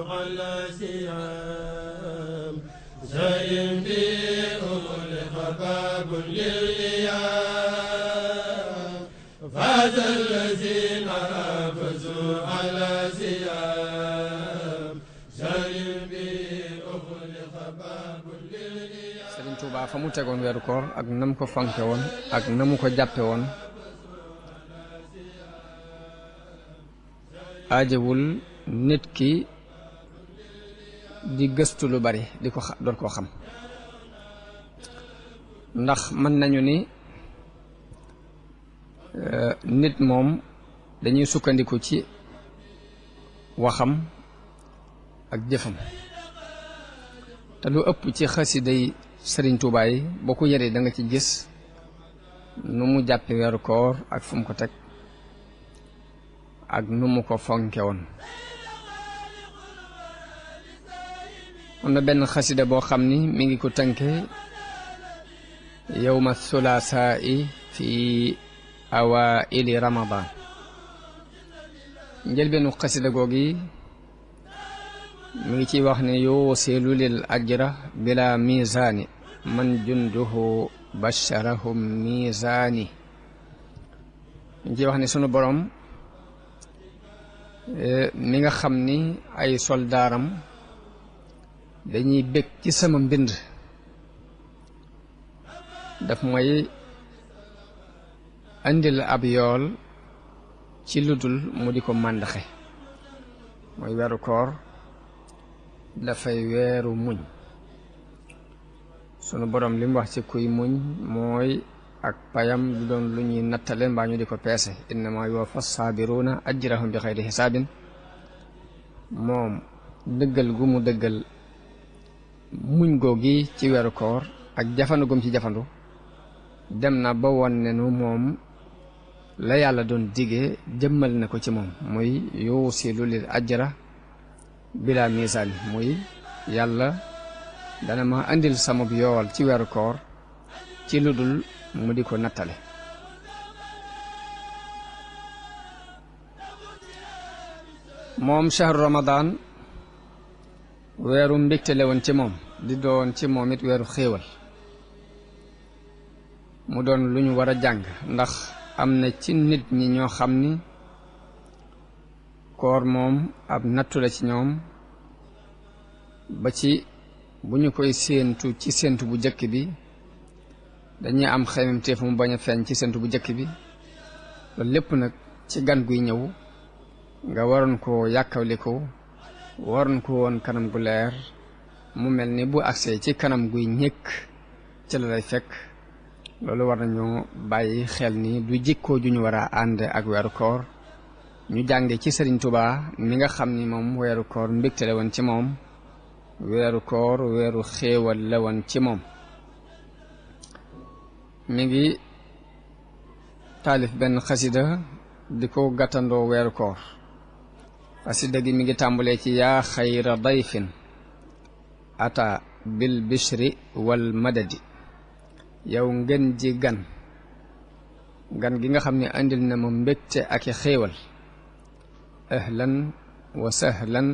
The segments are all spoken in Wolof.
على سيام زين بهم لخباب للإيام فاز الذين حافظوا على سيام زين بهم لخباب للإيام. Sëriñ Tuubaa fa mu tegoon weeru koor ak nam ko fanke woon ak na mu ko jàppe woon aajewul nit ki di gëstu lu bari di ko doon koo xam ndax mën nañu ni nit moom dañuy sukkandiku ci waxam ak jëfam te lu ëpp ci xasiday Sëriñ Tuubaa yi boo ko yëree da nga ci gis nu mu jàppe weeru koor ak fu mu ko teg ak nu mu ko fonke woon. am na benn xasida boo xam ni mi ngi ko tënke yawma thulaasaa'i fi awaa'ili ramadan njëlbeenu xasida googi mi ngi ciy wax ne yuusilu lil ajra bila misaani man junduhu basharahum misaani mi ngi ciy wax ne sunu borom mi nga xam ni ay soldaaram dañuy bég ci sama mbind daf mooy andil ab yool ci ludul mu di ko màndaxe mooy weeru koor dafay weeru muñ sunu borom li mu wax ci kuy muñ mooy ak payam du doon lu ñuy nattale mbaa ñu di ko peese innama yuwaffa saabiruna ajrahum bi xayri xisaabin moom dëggal gu mu dëggal muñ googi ci weeru koor ak jafandu gum ci jafandu dem na ba won ne nu moom la yàlla doon digee jëmmal na ko ci moom muy yuusilu lil ajra bila misaani muy yàlla dana ma andil sama yool ci weeru koor ci lu dul mu di ko nattale moom shahru ramadan weeru mbégte la woon ci moom di doon ci moom it weeru xéewal mu doon lu ñu war a jàng ndax am na ci nit ñi ñoo xam ni koor moom ab nattu la ci ñoom ba ci bu ñu koy séentu ci séentu bu jëkk bi dañuy am xememteef mu bañ a feeñ ci séentu bu jëkk bi loolu lépp nag ci gan guy ñëw nga waroon koo yàkkawliku waroon ko woon kanam gu leer mu mel ni bu agsee ci kanam guy ñëkk ci la lay fekk loolu war nañoo bàyyi xel ni du jikkoo ju ñu war a ànd ak weeru koor ñu jànge ci Sëriñ Tuubaa mi nga xam ni moom weeru koor mbégte la woon ci moom weeru koor weeru xéewal la woon ci moom mi ngi taalif benn xasida di ko gàttandoo weeru koor xasida gi mi ngi tàmbalee ci yaa xayra dayfin ata bil bishri wal madadi yow ngeen ji gan gi nga xam ne andil na ma mbégte ak i xéewal ahlan wa sahlan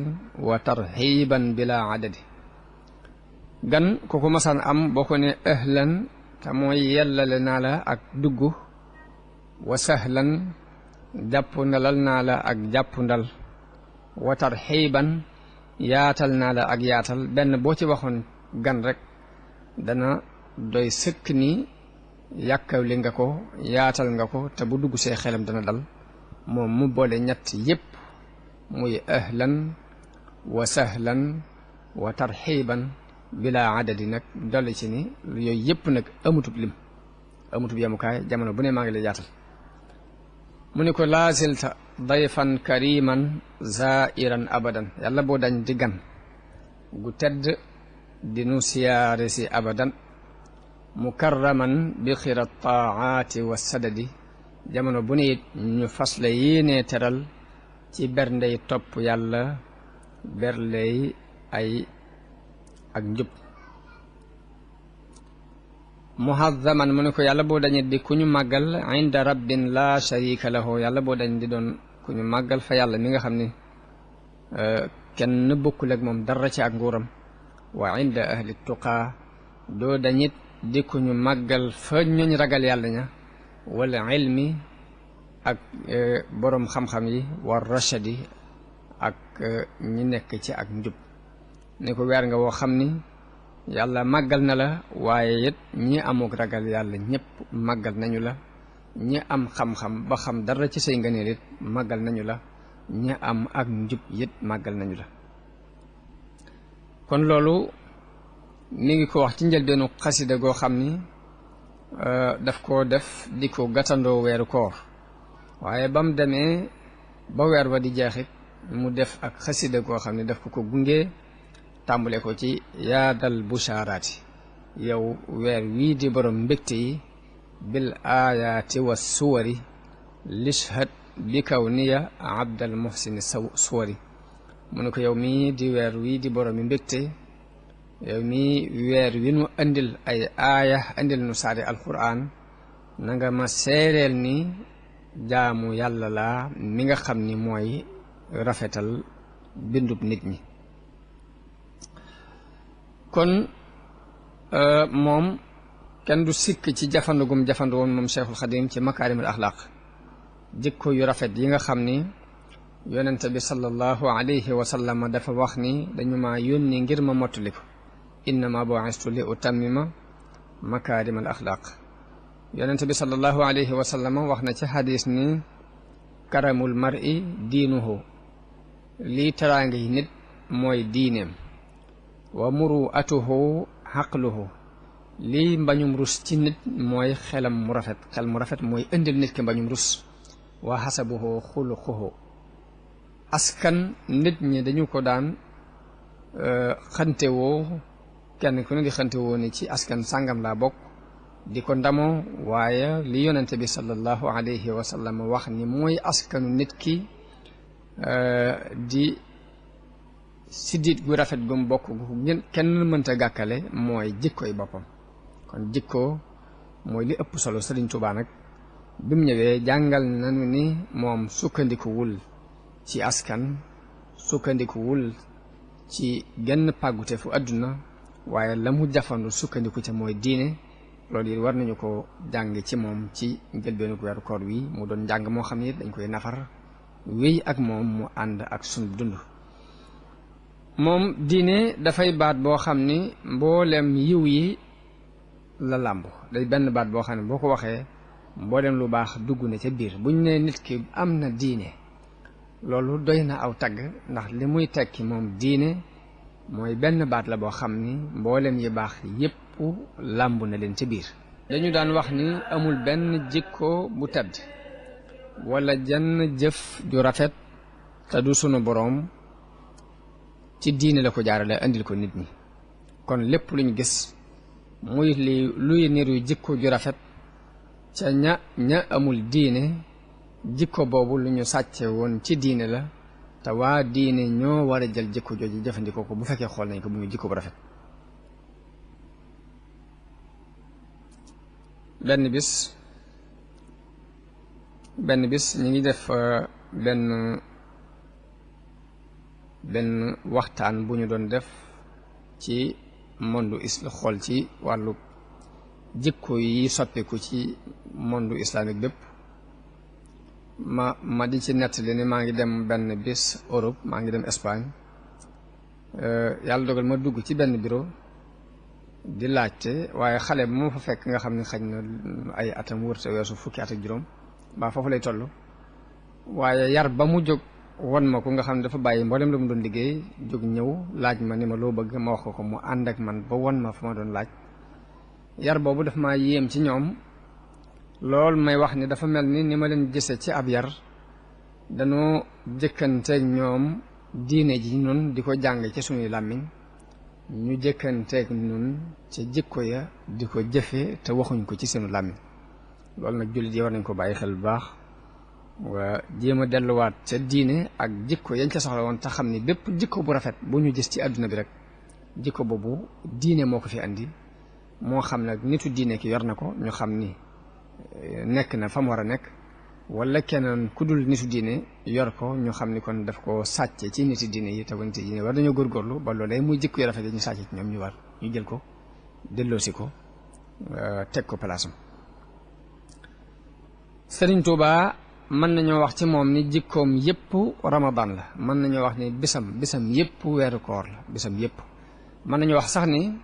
wa tarxiban bila adadi gan ku ko masaan am boo ko ne ahlan te mooy yellale naa la ak dugg wa sahlan jàpp ndalal naa la ak jàpp ndal wa tarxiban yaatal naa la ak yaatal benn boo ci waxoon gan rek dana doy sëkk ni yàkkawli nga ko yaatal nga ko te bu dugg see xelam dana dal moom mu boole ñett yépp muy ahlan wa sahlan wa tarxiban bila adadi nag dolli ci ni yooyu yépp nag amutub lim amutub yemukaay jamono bu ne maa ngi lay yaatal mu ni ko laasilta dayfan kariman zairan abadan yàlla boo dañ di gan gu tedd di nu siyaare si abadan mukarraman bi xira taaati wa sadadi jamono bu ne it ñu fas la yéenee teral ci berndey topp yàlla berley ay ak njub muhazzaman mu ne ko yàlla boo dañet di ku ñu màggal inda rabbin la sharika lahu yàlla boo dañ di doon ku ñu màggal fa yàlla mi nga xam ni kenn bokkul ak moom dara ci ak nguuram wa inda ahli tuqaa doo dañit di ko ñu màggal fa ñooñ ragal yàlla ña wala ilmi ak boroom xam-xam yi war rachadi ak ñi nekk ci ak njub ni ko weer nga woo xam ni yàlla màggal na la waaye it ñi amuk ragal yàlla ñëpp màggal nañu la ñi am xam-xam ba xam dara ci say ngëneel it màggal nañu la ñi am ak njub it màggal nañu la kon loolu mi ngi ko wax ci njëlbeenu xasida goo xam ni daf koo def di ko gàttandoo weeru koor waaye ba mu demee ba weer wa di jeexit mu def ak xasida goo xam ne daf ko gunge tàmbale ko ci yaadal bushaaraati yow weer wii di borom mbégte yi bil aayaati wa suwari lishhad bi kaw niya abdal muhsini suwari mu ne ko yow mii di weer wii di borom mbégte yow mii weer wi nu andil ay aaya andil nu saari alquran na nga ma seereel ni jaamu yàlla laa mi nga xam ni mooy rafetal bindub nit ñi kon moom kenn du sikk ci jafandugum jafandu woon moom Cheikhul Xadim ci makaarimul axlaaq jikko yu rafet yi nga xam ni yonente bi sallallahu alayhi wa sallam dafa wax ni dañu ma yónni ngir ma mottali ko innama bu'istu li utammima makaarimal axlaaq yonente bi sallallahu alayhi wa sallam wax na ci xadis ni karamul mar'i diinuhu lii teraanga yi nit mooy diineem wa muru'atuhu xaqluhu lii mbañum rus ci nit mooy xelam mu rafet xel mu rafet mooy indil nit ki mbañum rus wa xasabuhu xuluquhu askan nit ñi dañu ko daan xantewoo kenn ku ne di xantewoo ni ci askan sàngam laa bokk di ko ndamoo waaye li yonente bi sallallahu alayhi wa sallam wax ni mooy askanu nit ki di siddit gu rafet gum bokk gu kenn mënta gàkkale mooy jikkoy boppam kon jikko mooy li ëpp solo Sëriñ Tuubaa nag bi mu ñëwee jàngal nañu ni moom sukkandikuwul ci askan sukkandikuwul ci genn pàggute fu àdduna waaye la mu jafandu sukkandiku ca mooy diine loolu yi war nañu ko jàng ci moom ci njëlbeenu weeru koor wi mu doon njàng moo xam ne dañ koy nafar wéy ak moom mu ànd ak sunu dund moom diine dafay baat boo xam ni mboolem yiw yi la làmb day benn baat boo xam ne boo ko waxee mboolem lu baax dugg na ca biir buñ ne nit ki am na diine loolu doy na aw tagg ndax li muy tekki moom diine mooy benn baat la boo xam ni mboolem yi baax yépp làmb na leen ca biir dañu daan wax ni amul benn jikko bu tedd wala jenn jëf ju rafet te du sunu boroom ci diine la ko jaarale andil ko nit ñi kon lépp luñ gis muy luy niru jikko ju rafet ca ña amul diine jikko boobu lu ñu sàcce woon ci diine la te waa diine ñoo war a jël jikko jooju jëfandikoo ko bu fekkee xool nañ ko bu muy jikko bu rafet benn bis ñu ngi def benn waxtaan bu ñu doon def ci monde xool ci wàllu jikko yi soppiku ci monde islamique bépp ma di ci nettali ni maa ngi dem benn bis Europe maa ngi dem Espagne yàlla dogal ma dugg ci benn bureau di laajte waaye xale bu ma fa fekk nga xam ne xañ na ay atam wërte weesu fukki at ak juróom mbaa foofu lay toll waaye yar ba mu jóg won ma ko nga xam ne dafa bàyyi mboolem la mu doon liggéey jóg ñëw laaj ma ni ma loo bëgg ma wax ko mu ànd ak man ba won ma fa ma doon laaj yar boobu dafa maa yéem ci ñoom loolu may wax ni dafa mel ni ma leen gise ci ab yar dañoo jëkkanteeg ñoom diine ji nun di ko jàng ci suñuy làmmiñ ñu jëkkanteeg nun ca jikko ya di ko jëfe te waxuñ ko ci seenu làmmiñ loolu nag jullit yi war nañ ko bàyyi xel bu baax waa jéem a delluwaat ca diine ak jikko yañ ca soxla woon te xam ni bépp jikko bu rafet bu ñu gis ci àdduna bi rek jikko boobu diine moo ko fi andi moo xam nag nitu diine ki yor na ko ñu xam ni nekk na fa mu war a nekk wala keneen ku dul nitu diine yor ko ñu xam ni kon daf ko sàcce ci niti diine yi te niti diine war dañoo góorgóorlu ba loolee muy jikko yu rafet ñu sàcce ci ñoom ñu jël ko delloosi ko teg ko palaasam. Sëriñ Tuubaa mën nañoo wax ci moom ni jikkoom yépp ramadan la, mën nañoo wax ni bisam yépp weeru koor la, bisam yépp mën nañoo wax sax ni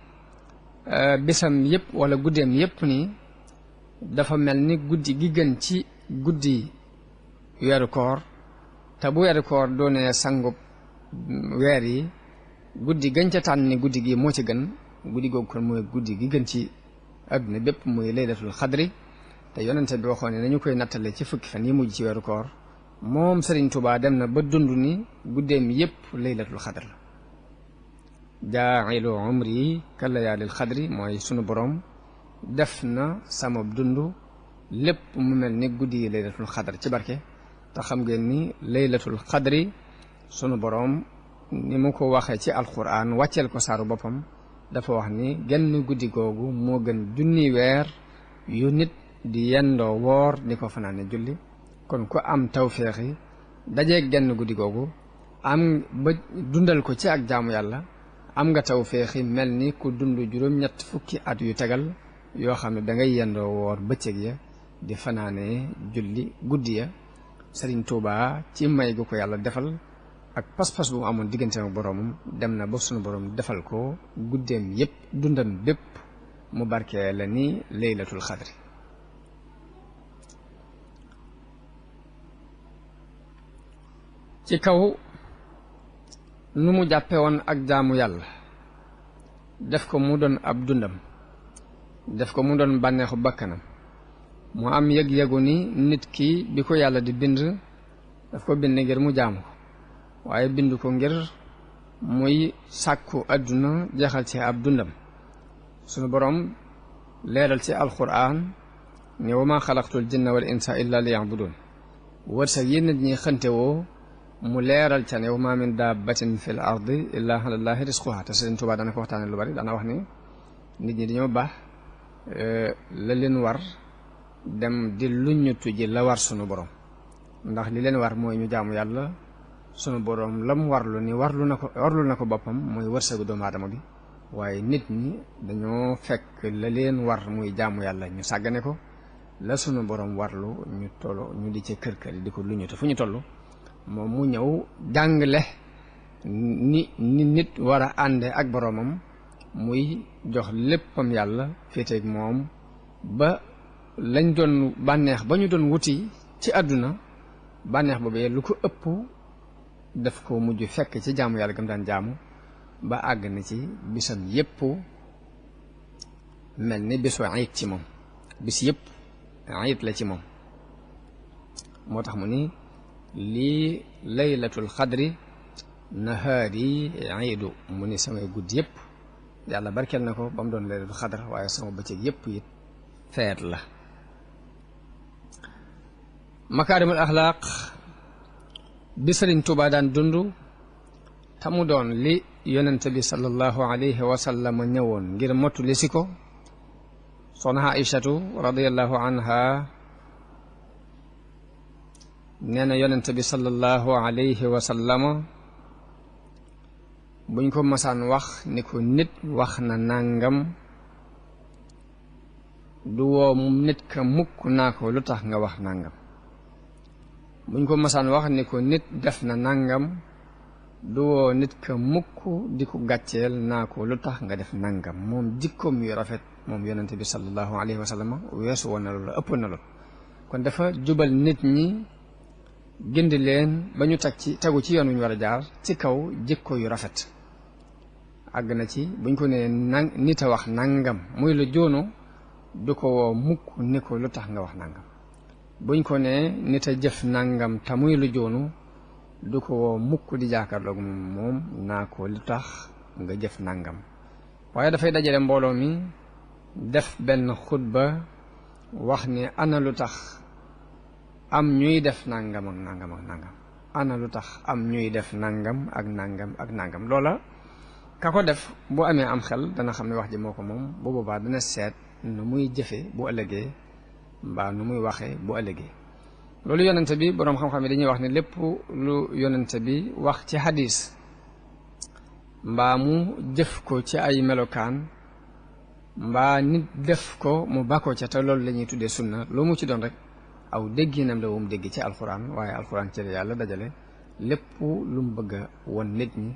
bisam yépp wala guddeem yépp ni dafa mel ni guddi gi gën ci guddi weeru koor, te bu weeru koor doonee sangub weer yi guddi gën ca tànn ni guddi gi moo ci gën, guddi googu kon mooy guddi gi gën ci àdduna bépp muy laylatul xadri. te yonente bi waxoon ne nañu koy nattale ci fukki fan yi mujj ci weeru koor, moom Sëriñ Tuubaa dem na ba dund ni guddeem yépp laylatul xadr la. jaa'ilu umri ka layaalil xadri mooy sunu borom def na sama dund lépp mu mel ni guddi yi laylatul xadr ci barke. te xam ngeen ni laylatul xadri sunu borom ni mu ko waxee ci alquran wàcceel ko saaru boppam dafa wax ni genn guddi googu moo gën junni weer yu nit di yendoo woor di ko fanaane julli. kon ku am tawféexi dajeeg genn guddi googu am ba dundal ko ci ak jaamu yàlla, am nga tawféexi mel ni ku dund juróom-ñett fukki at yu tegal yoo xam ne da ngay yendoo woor bëccëg ya di fanaane julli guddi ya. Sëriñ Tuubaa ci may gu ko yàlla defal ak pas-pas bu mu amoon digganteem ak boroomam dem na ba sunu boroom defal ko guddeem yépp dundam bépp mu barkee la ni laylatul xadri. ci kaw nu mu jàppe woon ak jaamu yàlla, def ko mu doon ab dundam, def ko mu doon bànneexu bakkanam, mu am yëg-yëgu ni nit ki bi ko yàlla di bind daf ko bind ngir mu jaamu ko, waaye bind ko ngir muy sàkku àdduna jeexal ci ab dundam. sunu boroom leeral ci alquran ne wa ma xalaqtul jinna wal insa illa liya'budun, wërsëg yi nit ñi xëntewoo mu leeral ca ne wa ma min dabbatin fil ardi illa ala llahi risquha. te Sëriñ Tuubaa dana ko waxtaane lu bari, dana wax ni nit ñi dañoo baax la leen war dem di luññutu ji la war sunu borom, ndax li leen war mooy ñu jaamu yàlla. sunu borom lam warlu ni warlu na ko boppam mooy wërsëgu doomu aadama bi, waaye nit ñi dañoo fekk la leen war muy jaamu yàlla ñu sàggane ko, la sunu borom warlu ñu di ci kër di ko luññutu fu ñu toll. moom mu ñëw jàngale ni nit war a ànde ak boroomam, muy jox léppam yàlla féeteeg moom ba lañ doon bànneex ba ñu doon wuti ci àdduna, bànneex boobee lu ko ëpp daf ko mujj fekk ci jaamu yàlla gam daan jaamu, ba àgg na ci bisam yépp mel ni bisu ayit ci moom, bis yépp ayit la ci moom. moo tax mu ni lii laylatul xadri nahaari iidu, mu ni samay guddi yépp yàlla barkeel na ko ba mu doon laylatul xadr, waaye sama bëccëg yépp it feet la. makaarimul axlaaq bi Sëriñ Tuubaa daan dund te mu doon li yonent bi sallallahu alayhi wa sallam ñëwoon ngir motu li si ko, soxna Aïchatu radiyallahu anha nee na yonent bi sallallahu alayhi wa sallama buñ ko masaan wax ni ko nit wax na nàngam, du woo nit ka mukk naa ko lu tax nga wax nàngam. buñ ko masaan wax ni ko nit def na nàngam, du woo nit ka mukk di ko gàcceel naa ko lu tax nga def nàngam. moom jikkoom yu rafet moom yonent bi sallallahu alayhi wa sallama weesu woon na loolu, ëpp na loolu. kon dafa jubal nit ñi gindi leen ba ñu tegu ci yoon wu ñu war a jaar ci kaw jikko yu rafet. àgg na ci buñ ko nee nit a wax nangam muy lu joonu, du ko woo mukk ni ko lu tax nga wax nangam. buñ ko nee nit a jëf nangam te muy lu joonu, du ko woo mukk di jàkkaarloog moom naa ko lu tax nga jëf nangam. waaye dafay dajale mbooloo mi def benn xutba wax ni ana lu tax am ñuy def nangam ak nangam ak nangam, ana lu tax am ñuy def nangam ak nangam ak nangam. loola ka ko def bu amee am xel dana xam ne wax ji moo ko moom, bu boobaa dana seet nu muy jëfe bu ëllëgee mbaa nu muy waxee bu ëllëgee. loolu yonente bi boroom xam-xam yi dañuy wax ne lépp lu yonente bi wax ci hadis mbaa mu jëf ko ci ay melokaan mbaa nit def ko mu bàkkoo ca te loolu la ñuy tuddee sunna lu mu ci doon rek aw dégginam la wu mu dégg ci alxuraan waaye alxuraan ci la yàlla dajale lépp lu mu bëgg a won nit ñi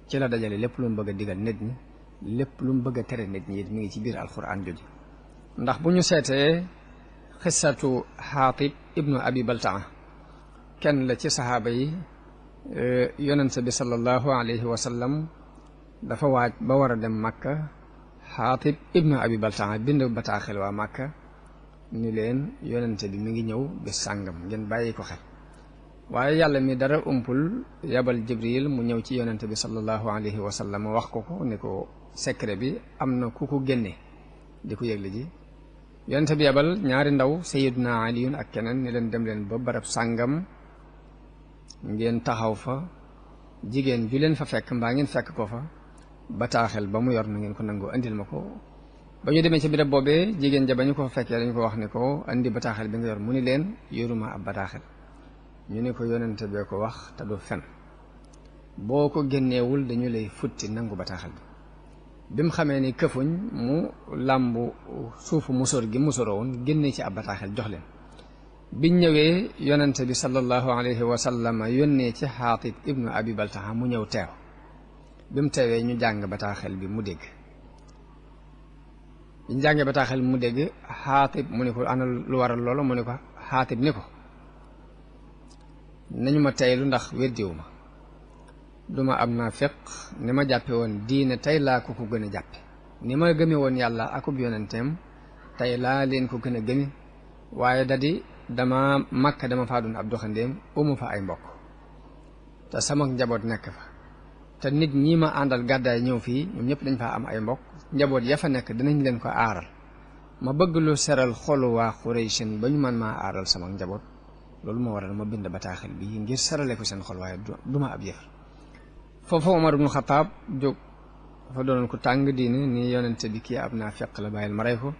ci la dajale lépp lu mu bëgg a digal nit ñi lépp lu mu bëgg a tere nit ñi it mi ngi ci biir alxuraan jooju ndax bu ñu seetee xissatu xaatib ibnu abi baltaa kenn la ci saxaaba yi yonente bi sallallahu alayhi wa sallam dafa waaj ba war a dem Makka xaatib ibnu abi baltaa bind bataaxel waa Makka ni leen yonente bi mi ngi ñëw bis sàngam ngeen bàyyi ko xel waaye yàlla mi dara umpul yabal jibril mu ñëw ci yonente bi sallallahu alayhi wa sallam wax ko ni ko secret bi am na ku ko génne di ko yëgle ji yonente bi yabal ñaari ndaw sayiduna aliyun ak keneen ni leen dem leen ba barab sàngam ngeen taxaw fa jigéen ju leen fa fekk mbaa ngeen fekk ko fa bataaxel ba mu yor na ngeen ko nangoo andil ma ko ba ñu demee ci birab boobee jigéen ja ba ñu ko fa fekkee dañu ko wax ni ko andi bataaxel bi nga yor mu ni leen yoruma ab bataaxel ñu ne ko yonente bee ko wax te du fen boo ko génneewul dañu lay futti nangu bataaxel bi mu xamee ni këfuñ mu làmbu suufu musóor gi musóoroo woon génne ci ab bataaxel jox leen biñ ñëwee yonente bi sallallahu alayhi wa sallam yónnee ci xaatib ibnu abi baltaha mu ñëw teew bi mu teewee ñu jàng bataaxel bi mu dégg biñ jàngee bataaxel bi mu dégg xaatib mu ne ko ana lu waral loolu mu ne ko xaatib ni ko nañu ma teylu ndax weddiwu ma duma am naa feq ni ma jàppe woon diine tey laa ko gën a jàppe ni ma gëme woon yàlla akub yonenteem tey laa leen ko gën a gëme waaye dadi dama Makka dama faa doon ab doxandéem umu fa ay mbokk te sama njaboot nekk fa te nit ñi ma àndal gàddaay ñëw fii ñoom ñëpp dañ faa am ay mbokk njaboot ya fa nekk dinañ leen ko aaral ma bëgg lu seral xolu waa Xuraysin ba ñu man maa aaral sama njaboot loolu moo waral ma bind bataaxel bi ngir sarale ko seen xol waaye duma ab yëf foofu Omar ibnu Xataab jóg dafa doonoon ko tàng diine ni yonente bi kii ab naa feq la bàyyil ma rey ko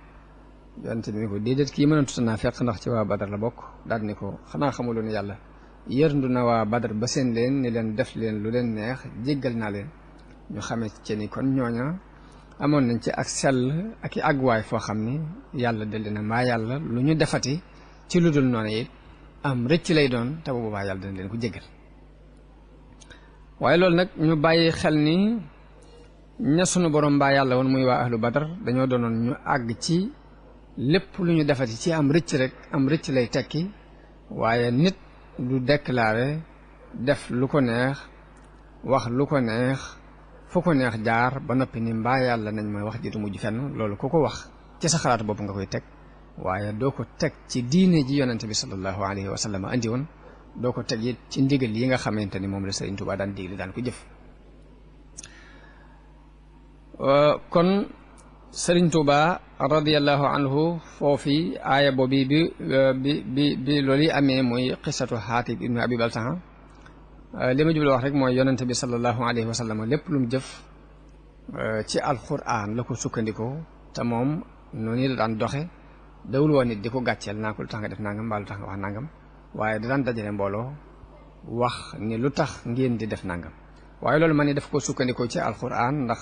yonente bi ni ko déedéet kii mën a tuta naa feq ndax ci waa Badar la bokk daal ni ko xanaa xamuloon yàlla yërndu na waa Badar ba seen leen ni leen def leen lu leen neex jéggal naa leen ñu xamee ci ni kon ñooña amoon nañ ci ak sell ak i àgguwaay foo xam ni yàlla delli na mbaa yàlla lu ñu defati ci lu dul noonu it am rëcc lay doon te bu boobaa yàlla dana leen ko jéggal waaye loolu nag ñu bàyyi xel ni ña sunu borom mbaa yàlla woon muy waa ahlu badar dañoo doonoon ñu àgg ci lépp lu ñu defati ci am rëcc rek am rëcc lay tekki waaye nit du déclaré def lu ko neex wax lu ko neex fu ko neex jaar ba noppi ni mbaa yàlla nañ ma wax ji du mujj fenn loolu ku ko wax ci sa xalaat bopp nga koy teg waaye doo ko teg ci diine ji yonente bi sallallahu alayhi wa sallam andi woon doo ko teg it ci ndigal yi nga xamante ni moom la Sëriñ Tuubaa daan digle daan ko jëf kon Sëriñ Tuubaa radiyallahu anhu foofi aaya boobi bi loolu yi amee muy qissatu Xaatib ibnu Abi Baltaha li ma jublu wax rek mooy yonente bi sallallahu alayhi wa sallam lépp lu mu jëf ci alquran la ko sukkandikoo te moom noonu la daan doxe dawul woon nit di ko gàcceel naa ko lu tax nga def nangam mbaa lu tax nga wax nangam waaye da daan dajale mbooloo wax ni lu tax ngeen di def nangam waaye loolu man ni daf ko sukkandikoo ci alquran ndax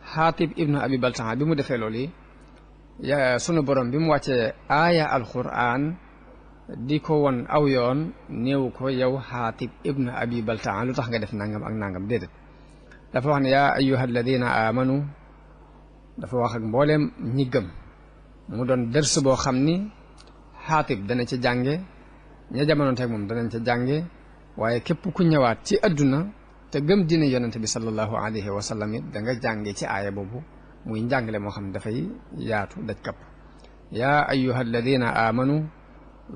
Xaatib ibnu Abi Baltaha bi mu defee loolu yi sunu borom bi mu wàccee aaya alquran di ko won aw yoon néew ko yow Xaatib ibnu Abi Baltaha lu tax nga def nangam ak nangam déedéet dafa wax ne yaa ayyuha alladina amanu dafa wax ak mbooleem ñi gëm mu doon dërs boo xam ni Xaatib dana ca jànge ña jamono teg moom danañ ca jànge waaye képp ku ñëwaat ci adduna te gëm dina yonente bi sallallahu alayhi wa sallam it da nga jànge ci aaya boobu muy njàngale moo xam ne dafay yaatu daj kapp yaa ayyuha alladina amanu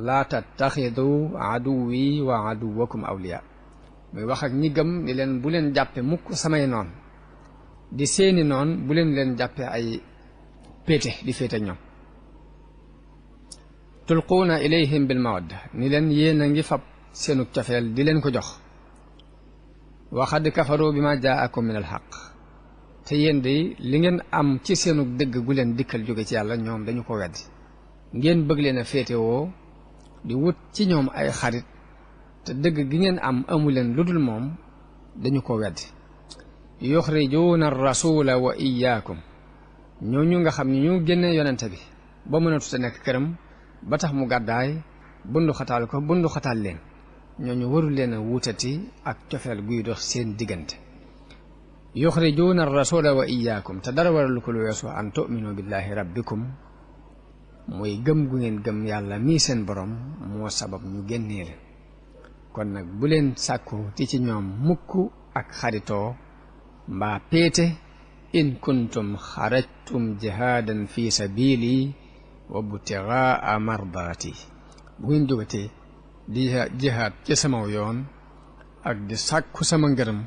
laa tattaxidu aduwi wa aduwakum awliya muy wax ak ñi gëm ni leen bu leen jàppe mukk samay noon di seeni noon bu leen jàppe ay péete di féete ñoom tulquuna ilayhim bil mawadda ni leen yéen a ngi fab seenu cofeel di leen ko jox wa qad kafaru bi ma jaakum min al xaq te yéen de li ngeen am ci seenu dëgg gu leen dikkal jóge ci yàlla ñoom dañu ko weddi ngeen bëgg leen a féetewoo di wut ci ñoom ay xarit te dëgg gi ngeen am amuleen lu dul moom dañu ko weddi yuxrijuuna rasula wa iyaakum ñooñu nga xam ne ñu génne yonente bi ba mënatut a nekk këram ba tax mu gàddaay bundu xataal ko bundu xataal leen ñooñu warul leen a wuutati ak cofeel guy dox seen diggante yuxrijuuna rasula wa iyaakum te dara waralu ko lu weesu an tu'minu billahi rabbikum mooy gëm gu ngeen gëm yàlla mii seen borom moo sabab ñu génnee leen kon nag bu leen sàkku ti ci ñoom mukk ak xaritoo mbaa péete in kuntum xarajtum jihaadan fi sabili wa butigaa mardaati bu ngeen jógatee di jihaad ci sama yoon ak di sàkku sama ngërëm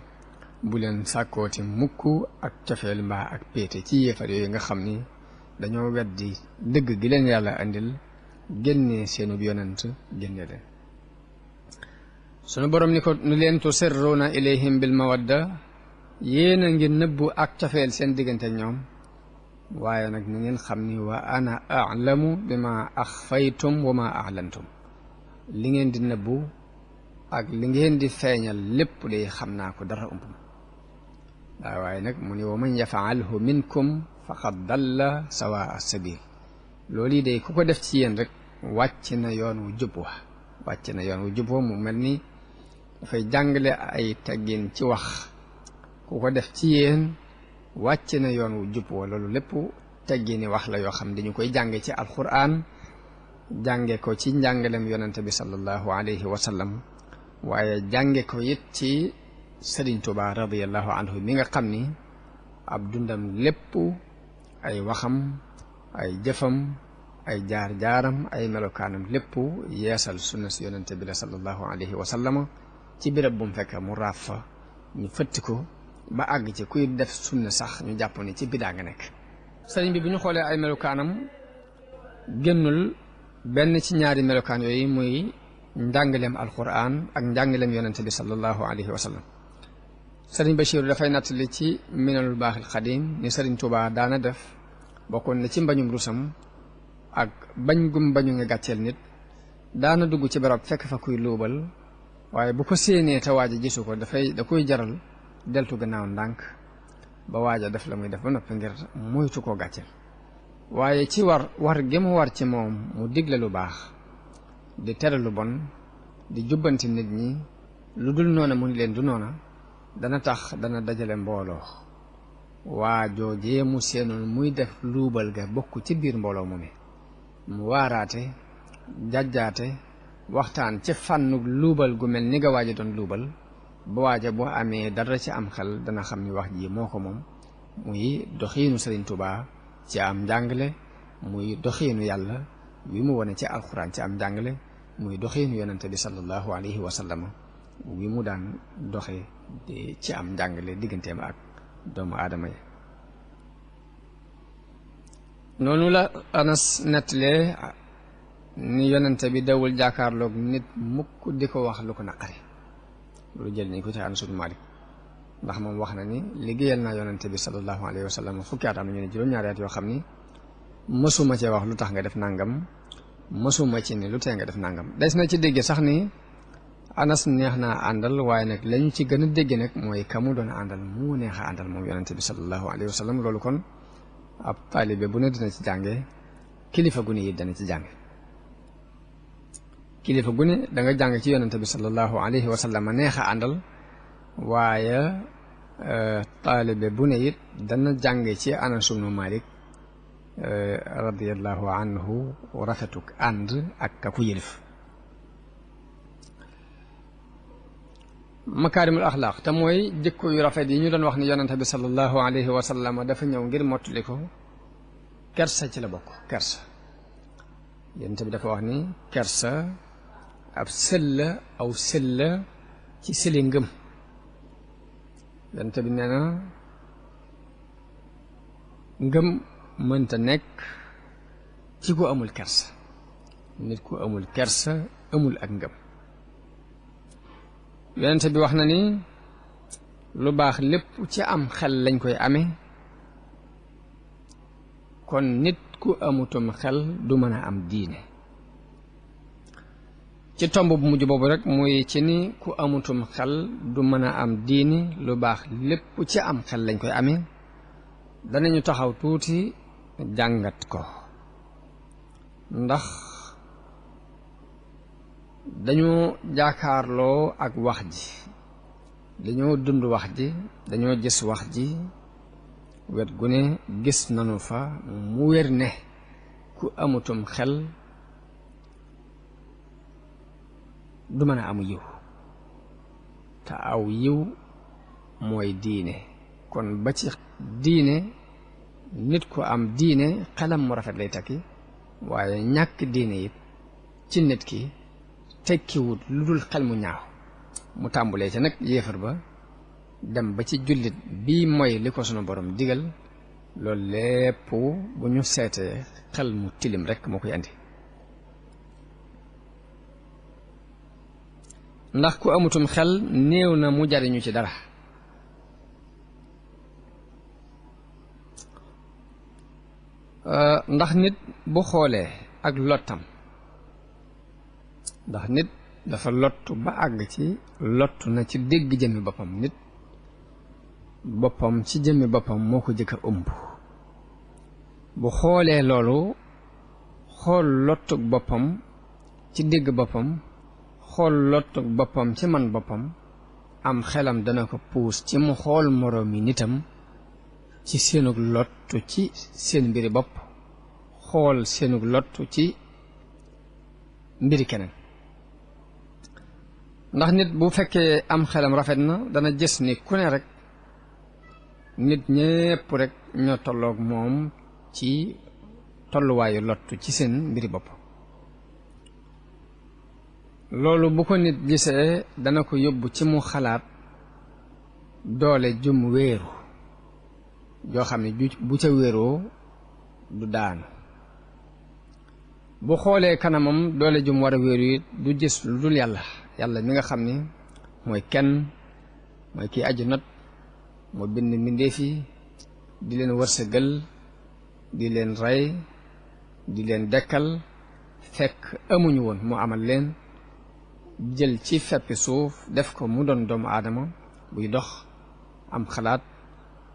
bu leen sàkkooti mukk ak cofeel mbaa ak péete ci yéefar yooyu nga xam ni dañoo weddi dëgg gi leen yàlla andil génne seenub yonent génne leen sunu borom ni ko nu leen tusirruuna ilayhim bil mawadda yéen a ngi nëbbu ak cofeel seen diggante ak ñoom waaye nag ni ngeen xam ni wa ana a'lamu bima axfaytum wa ma a'lantum li ngeen di nëbbu ak li ngeen di feeñal lépp de xam naa ko dara umpum waaye nag mu ni wa man yafaalhu minkum faqad dalla sawaa sabil loolu yi de ku ko def ci yéen rek wàcc na yoon wu jub wa mu mel ni dafay jàngale ay teggin ci wax ku ko def ci yéen wàcc na yoon wu jub wa loolu lépp teggini wax la yoo xam dañu koy jànge ci alquran jànge ko ci njàngalem yonente bi sallallahu alayhi wa sallam waaye jànge ko it ci Sëriñ Tuubaa radiyallahu anhu mi nga xam ni ab dundam lépp ay waxam ay jëfam ay jaar-jaaram ay melokaanam lépp yeesal sunna si yonente bi la sallallahu alayhi wa sallam ci béréb bu mu fekk mu raaf fa ñu fëtti ko ba àgg ci kuy def sunna sax ñu jàpp ni ci bidaa nga nekk sëriñ bi bu ñu xoolee ay melokaanam génnul benn ci ñaari melokaan yooyu muy njàngaleem alquran ak njàngaleem yonente bi sallallahu alayhi wa sallam sëriñ Bachir dafay nattali ci minanul baaxil xadim ni sëriñ Tuubaa daana def bokkoon na ci mbañum rusam ak bañ gum bañu nga gàcceel nit daana dugg ci barab fekk fa kuy luubal waaye bu ko séenee te waaja gisu ko da koy jaral deltu gannaaw ndànk ba waaja def la muy def ba noppi ngir moytu koo gàcceel waaye ci war gi mu war ci moom mu digle lu baax di tere lu bon di jubbanti nit ñi lu dul noona mu ni leen du noona dana tax dana dajale mbooloo waa joojee mu seenoon muy def luubal ga bokk ci biir mbooloo mu waaraate jàjjaate waxtaan ci fànnu luubal gu mel ni nga waaja doon luubal ba waaja boo amee dara ci am xel dana xam ni wax ji moo ko moom muy doxiinu Sëriñ Tuubaa ci am njàngale muy doxiinu yàlla wi mu wone ci alxuraan ci am njàngale muy doxiinu yonente bi sallallahu alayhi wa sallam wi mu daan doxe ci am njàngale digganteem ak doomu aadama yi noonu la Anas nettalee ni yonente bi dawul jàkkaarloog nit mukk di ko wax lu ko naqari loolu jël nañ ko ci Anas ibn Malik ndax moom wax na ni liggéeyal naa yonente bi sallallahu alayhi wa sallam fukki at am na ñu ne juróom-ñaari at yoo xam ni mësuma cee wax lu tax nga def nangam mësuma ci ni lu tee nga def nangam des na ci dégg sax ni Anas neex naa àndal waaye nag lañu ci gën a dégg nag mooy kamu doon àndal mu neex a àndal moom yonente bi sallallahu alayhi wa sallam loolu kon ab taalibe bu ne dina ci jànge kilifa gu ne it dana ci jànge kilifa gu ne da nga jàng ci yonente bi sallallahu alayhi wa sallam neex a àndal waaye taalibe bu ne it dana jànge ci Anas ibnu Malik radiyallahu anhu rafetuk ànd ak ka ku yëlif makaarimul axlaaq te mooy jikko yu rafet yi ñu doon wax ni yonente bi sallallahu alayhi wa sallam dafa ñëw ngir mottali ko kersa ci la bokk kersa yonente bi dafa wax ni kersa ab sëlla aw sëlla ci sëli ngëm yonente bi nee na ngëm mënta nekk ci ku amul kersa nit ku amul kersa amul ak ngëm yonente bi wax na ni lu baax lépp ci am xel lañ koy amee kon nit ku amutum xel du mën a am diine ci tomb bu mujj boobu rek muy ci ni ku amutum xel du mën a am diini lu baax lépp ci am xel lañ koy amee danañu taxaw tuuti jàngat ko ndax dañoo jaakaarloo ak wax ji dañoo dund wax ji dañoo gis wax ji wet gu ne gis nanu fa mu wér ne ku amutum xel du mën a amu yiw te aw yiw mooy diine kon ba ci diine nit ku am diine xelam mu rafet lay takki waaye ñàkk diine it ci nit ki tekkiwut lu dul xel mu ñaaw mu tàmbulee ca nag yéefar ba dem ba ci jullit bii mooy li ko sunu borom digal loolu lépp bu ñu seetee xel mu tilim rekk moo koy andi ndax ku amutum xel néew na mu jariñu ci dara ndax nit bu xoolee ak lottam ndax nit dafa lottu ba àgg ci lottu na ci dégg jëmmi boppam nit boppam ci jëmmi boppam moo ko jëkk a ëmb bu xoolee loolu xool lottug boppam ci dégg boppam xool lottug boppam ci man boppam am xelam dana ko puus ci mu xool moroomi nitam ci seenug lottu ci seen mbiri bopp xool seenug lottu ci mbiri keneen ndax nit bu fekkee am xelam rafet na dana gis ni ku ne rek nit ñépp rek ñoo tolloog moom ci tolluwaayu lottu ci seen mbiri bopp loolu bu ko nit gisee dana ko yóbbu ci mu xalaat doole jum wéeru joo xam ne bu ca wéeroo du daanu bu xoolee kanamam doole jum war a wéeru it du gis lu dul yàlla yàlla mi nga xam ni mooy kenn mooy kii aju not moo bind mbindéef yi di leen wërsëgal di leen rey di leen dekkal fekk amuñu woon mu amal leen jël ci feppi suuf def ko mu doon doomu aadama buy dox am xalaat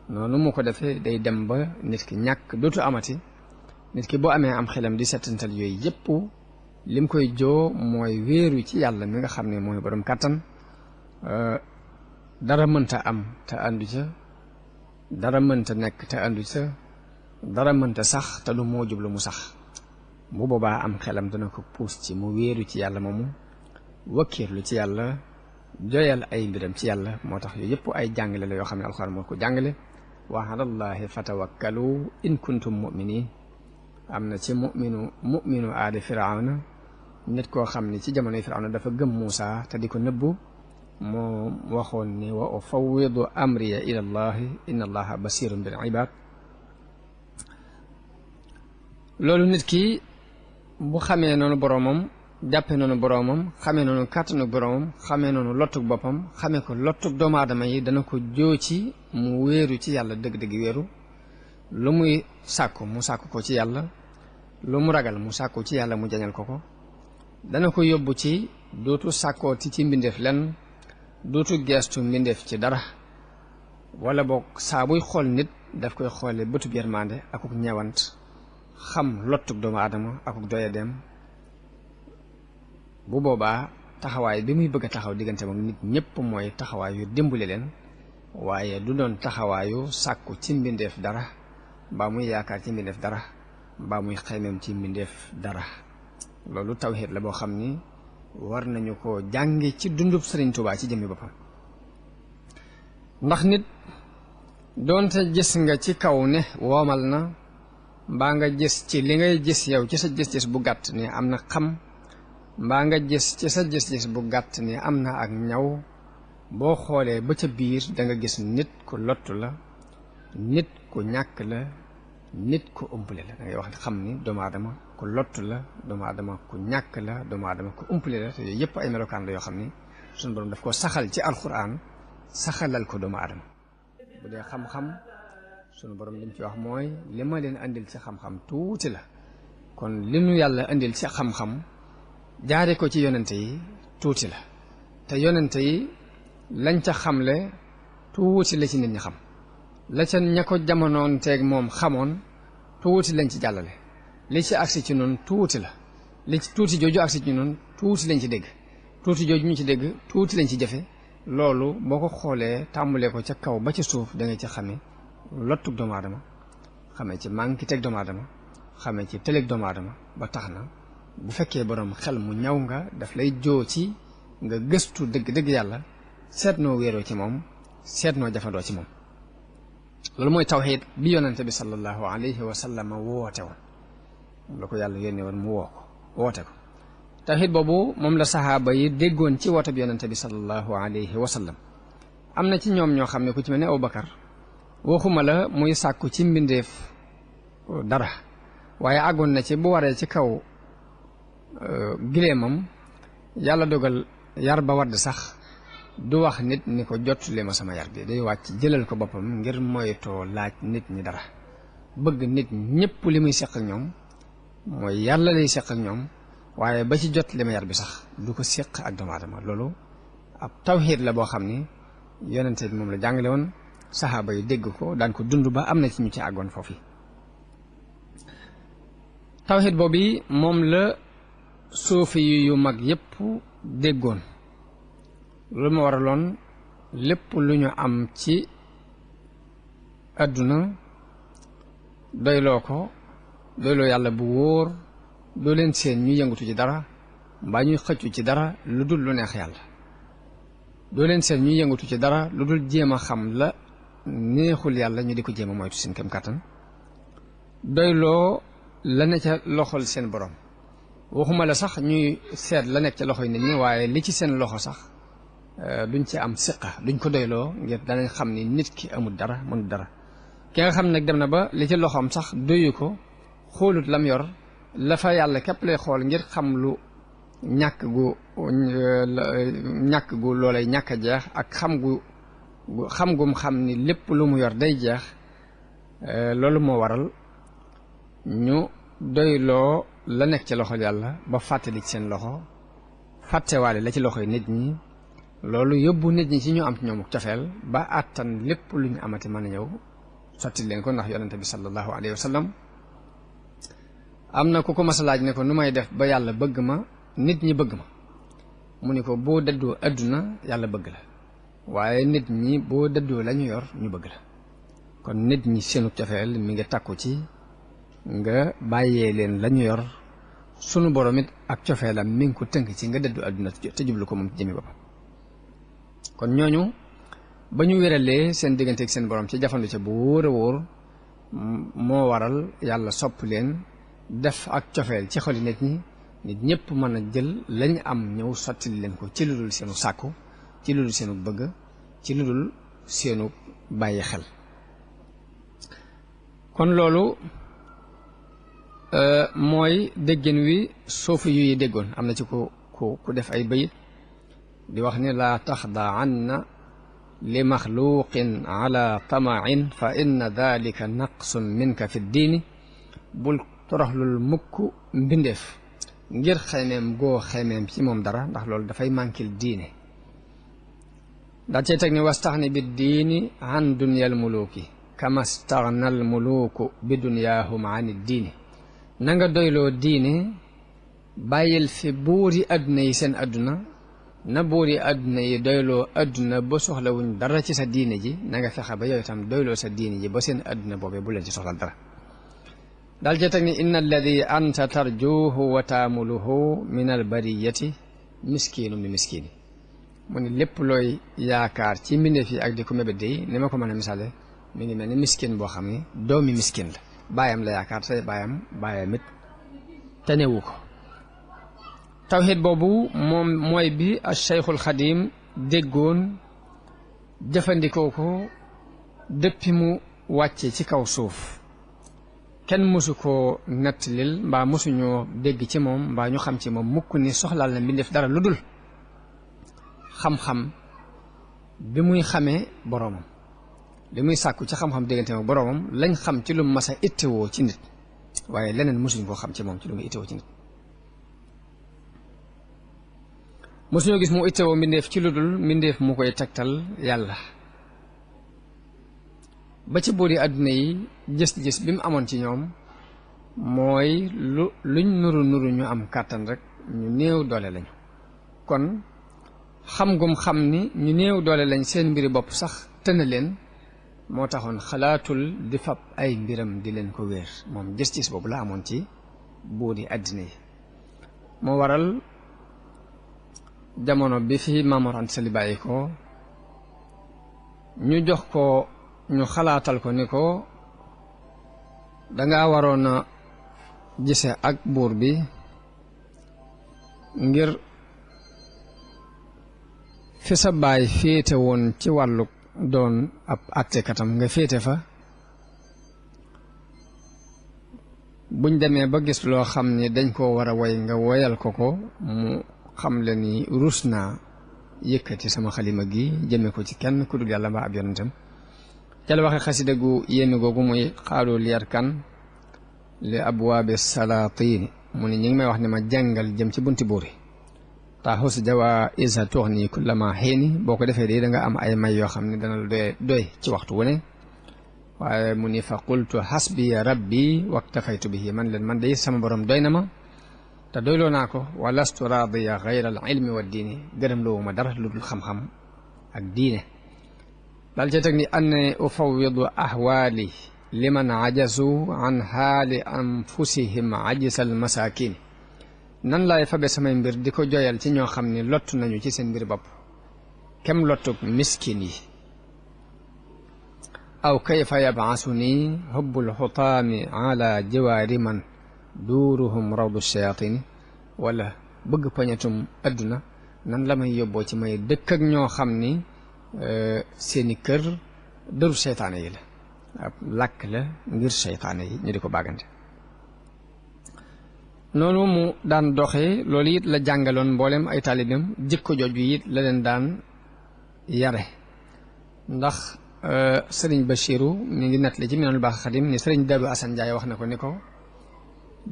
noonu mu ko defee day dem ba nit ki ñàkk dootu amati nit ki boo amee am xelam di settantal yooyu yépp lim koy joo mooy wéeru ci yàlla mi nga xam ne mooy borom kàttan dara mënta am te àndu ca dara mënta nekk te àndu ca dara mënta sax te du moo jublu mu sax bu boobaa am xelam dana ko puus ci mu wéeru ci yàlla moomu wakkiirlu ci yàlla joyal ay mbiram ci yàlla moo tax yooyu yëpp ay jàngale la yoo xam ne alxuraan moo ko jàngale wa alallahi fatawakkalu in kuntum mu'minin am na ci mu'minu aali firawna nit koo xam ne ci jamonoy firawna dafa gëm Muusa te di ko nëbbu moo waxoon ni wa ufawwidu amriya ila allahi inna allaha basirun bil ibad loolu nit ki bu xamee noonu boroomam jàppe noonu boroomam xamee noonu kàttanu boroomam xamee noonu lottug boppam xamee ko lottug doomu aadama yi dana ko joo ci mu wéeru ci yàlla dëgg-dëgg wéeru lu muy sàkku mu sàkku ko ci yàlla lu mu ragal mu sàkku ci yàlla mu jañal ko ko dana ko yóbbu ci dootu sàkkooti ci mbindeef lenn dootu geestu mbindeef ci dara wala boog saa buy xool nit daf koy xoole bëtub yërmande akuk ñewant xam lottug doomu aadama akuk doye dem bu boobaa taxawaay bi muy bëgg a taxaw diggante moom nit ñépp mooy taxawaayu dimbali leen waaye du doon taxawaayu sàkku ci mbindeef dara mbaa muy yaakaar ci mbindeef dara mbaa muy xaymeem ci mbindeef dara loolu tawxiid la boo xam ni war nañu ko jànge ci dundub Sëriñ Tuubaa ci jëmmi boppam ndax nit doonte gis nga ci kaw ne woomal na mbaa nga gis ci li ngay gis yow ci sa gis-gis bu gàtt ni am na xam mbaa nga gis ci sa gis-gis bu gàtt ni am na ak ñaw boo xoolee ba ca biir da nga gis nit ku lottu la nit ku ñàkk la nit ku ëmpale la da ngay wax xam ni doomu aadama ku lottu la doomu aadama ku ñàkk la doomu aadama ku ëmpale la te yooyu yëpp ay melokaan la yoo xam ni suñu borom daf ko saxal ci alxuraan saxalal ko doomu aadama bu dee xam-xam sunu borom lim ci wax mooy li ma leen andil ci xam-xam tuuti la kon li nu yàlla andil ci xam-xam jaare ko ci yonente yi tuuti la te yonente yi lañ ca xamle tuuti la ci nit ñi xam la ca ña ko jamonoon teeg moom xamoon tuuti lañ ci jàllale li ci agsi ci noonu tuuti la li ci tuuti jooju agsi ci noonu tuuti lañ ci dégg tuuti jooju ñu ci dégg tuuti lañ ci jëfe loolu boo ko xoolee tàmbalee ko ca kaw ba ca suuf da nga ci xame lottug doomu aadama xamee ci manki teg doomu aadama xamee ci tëleg doomu aadama ba tax na bu fekkee borom xel mu ñaw nga daf lay joo ci nga gëstu dëgg-dëgg yàlla seet noo wéeroo ci moom seet noo jafandoo ci moom loolu mooy tawxiid bi yonente bi sallallahu alayhi wa sallam woote woon moom la ko yàlla yónnee woon mu woote ko tawxiid boobu moom la saxaaba yi déggoon ci woote bi yonente bi sallallahu alayhi wa sallam am na ci ñoom ñoo xam ne ku ci mel ne Abubakar waxuma la muy sàkku ci mbindeef dara waaye àggoon na ci bu waree ci kaw gileemam yàlla dogal yar ba wadd sax du wax nit ni ko jottali ma sama yar bi day wàcc jëlal ko boppam ngir moytoo laaj nit ñi dara bëgg nit ñëpp li muy seq ak ñoom mooy yàlla lay seq ak ñoom waaye ba ci jot li ma yar bi sax du ko seq ak doomu aadama loolu ab tawxiid la boo xam ni yonente bi moom la jàngale woon saxaaba yi dégg ko daan ko dund ba am na ci ñu ci àggoon foofu tawxiid boobu moom la suufi yu mag yépp déggoon loolu ma waraloon lépp lu ñu am ci àdduna doyloo ko doyloo yàlla bu wóor doo leen seen ñu yëngatu ci dara mbaa ñuy xëccu ci dara lu dul lu neex yàlla doo leen seen ñuy yëngatu ci dara lu dul jéem a xam la neexul yàlla ñu di ko jéem a moytu seen kem kàttan doyloo la ne ca loxol seen borom waxuma la sax ñuy seet la nekk ca loxoy nit ñi waaye li ci seen loxo sax duñ ci am siqa duñ ko doyloo ngir danañ xam ni nit ki amul dara mënul dara ki nga xam nag dem na ba li ci loxoom sax doyu ko xoolut lam yor la fa yàlla képp lay xool ngir xam lu ñàkk gu loolay ñàkk a jeex ak xam gum xam ni lépp lu mu yor day jeex loolu moo waral ñu doyloo la nekk ci loxo yàlla ba fàttali ci seen loxo fàttewaale la ci loxoy nit ñi loolu yóbbu nit ñi ci ñu am ci ñoom cofeel ba àttan lépp lu ñu amati mën a ñëw sotti leen ko ndax yonente bi sallallahu alayhi wa sallam am na ku ko mas a laaj ne ko nu may def ba yàlla bëgg ma nit ñi bëgg ma mu ni ko boo dëddoo àdduna yàlla bëgg la waaye nit ñi boo dëddoo la ñu yor ñu bëgg la kon nit ñi seenu cofeel mi ngi takku ci nga bàyyee leen la ñu yor sunu borom it ak cofeelam mi ngi ko tënk ci nga dëddu àdduna te jublu ko moom ci jëmi boppam kon ñooñu ba ñu wéralee seen diggante ak seen borom ci jafandu ca bu wóor a wóor moo waral yàlla sopp leen def ak cofeel ci xoli nit ñi nit ñëpp mën a jël lañ am ñëw sottili leen ko ci lu dul seenu sàkku ci lu dul seenu bëgg ci lu dul seenu bàyyi xel kon loolu mooy déggin wi soofi yu yi déggoon am na ci ku def ay bayit di wax ni laa taxdaanna li maxluqin ala tamain fa inna dalika naqsun minka fi ddiini bul toroxlul mukk mbindeef ngir xemeem goo xemeem ci moom dara ndax loolu dafay mànkil diine daa cey teg ni wastaxni bi diini an dunyal muluuki kama staxnal muluuku bi dunyaahum an diini na nga doyloo diine bàyyil fi buuri àdduna yi seen àdduna na buuri àdduna yi doyloo àdduna ba soxlawuñ dara ci sa diine ji na nga fexe ba yow itam doyloo sa diine ji ba seen àdduna boobee bu leen ci soxlal dara daal cee teg ni inna alladi anta tarjuhu wa taamuluhu min albariyati miskiinu mi miskiini mu ni lépp looy yaakaar ci mbindeef yi ak di ko mébét yi ni ma ko mën a misaale mi ngi mel ni miskin boo xam ne doomi miskin la baayam la yaakaar say baayam it tanewu ko tawxiid boobu moom mooy bi a Cheikhul Xadim déggoon jëfandikoo ko dëppi mu wàcce ci kaw suuf kenn mësu koo nettalil mbaa mësuñoo dégg ci moom mbaa ñu xam ci moom mukk ni soxlaal na mbindeef dara lu dul xam-xam bi muy xamee boroomam li muy sàkku ci xam-xam diggante ak boroomam lañ xam ci lu mas a ittewoo ci nit waaye leneen mësuñ koo xam ci moom ci lu muy ittewoo ci nit mosuñoo gis mu ittewoo mbindeef ci lu dul mbindeef mu koy tegtal yàlla ba ci buuri àdduna yi gis-gis bi mu amoon ci ñoom mooy luñ nuru ñu am kàttan rek ñu néew doole lañu kon xam gum xam ni ñu néew doole lañ seen mbiri bopp sax tëna leen moo taxoon xalaatul di fab ay mbiram di leen ko wéer moom gis-gis boobu la amoon ci buuri àddina yi moo waral jamono bi fi Maam Mor Anta Sali bàyyi ko ñu jox ko ñu xalaatal ko ni ko danga waroon a gise ak buur bi ngir fi sa baay féete woon ci wàllu doon ab àttekatam nga féete fa buñ demee ba gis loo xam ni dañ koo war a woy nga woyal ko mu xam le ni rus naa yëkkati sama xalima gi jëme ko ci kenn ku dul yàlla mbaa ab yonentam ca la waxe xasida gu yéeme googu muy xaalu liyar kan li abwaabi salaatini mu ni ñi ngi may wax ne ma jàngal jëm ci bunti buur yi taxus jawa isa toox nii kullama xiini boo ko defee de da nga am ay may yoo xam ne dana la doy ci waxtu wu ne waaye mu ni fa qultu xasbiya rabbi waktafaytu bihi man leen man day sama borom doy na ma te doyloo naa ko wa lastu raadiya gayra al ilmi wa diini gërëm loowu ma dara lu dul xam-xam ak diine daal ca teg ni anne ufawidu ahwaali liman ajazu an haali anfusihim ajisal masaakin nan laay fabe samay mbir di ko joyal ci ñoo xam ni lott nañu ci seen mbir bopp kem lottuk miskin yi aw kayfa yabaasu ni hubbul xutaami ala jiwaari man duuruhum rawdu shayatini wala bëgg pañatum adduna nan la may yóbboo ci may dëkk ak ñoo xam ni seeni kër dëru seytaane yi la ab làkk la ngir seytaane yi ñu di ko bàggante noonu mu daan doxee loolu it la jàngaloon mboolem ay taalibeem jikko jooju it la leen daan yare ndax sëriñ Bachiru mi ngi nettali ci Minanul Baaxil Xadim ni sëriñ Daru Asan Njaay wax na ko ni ko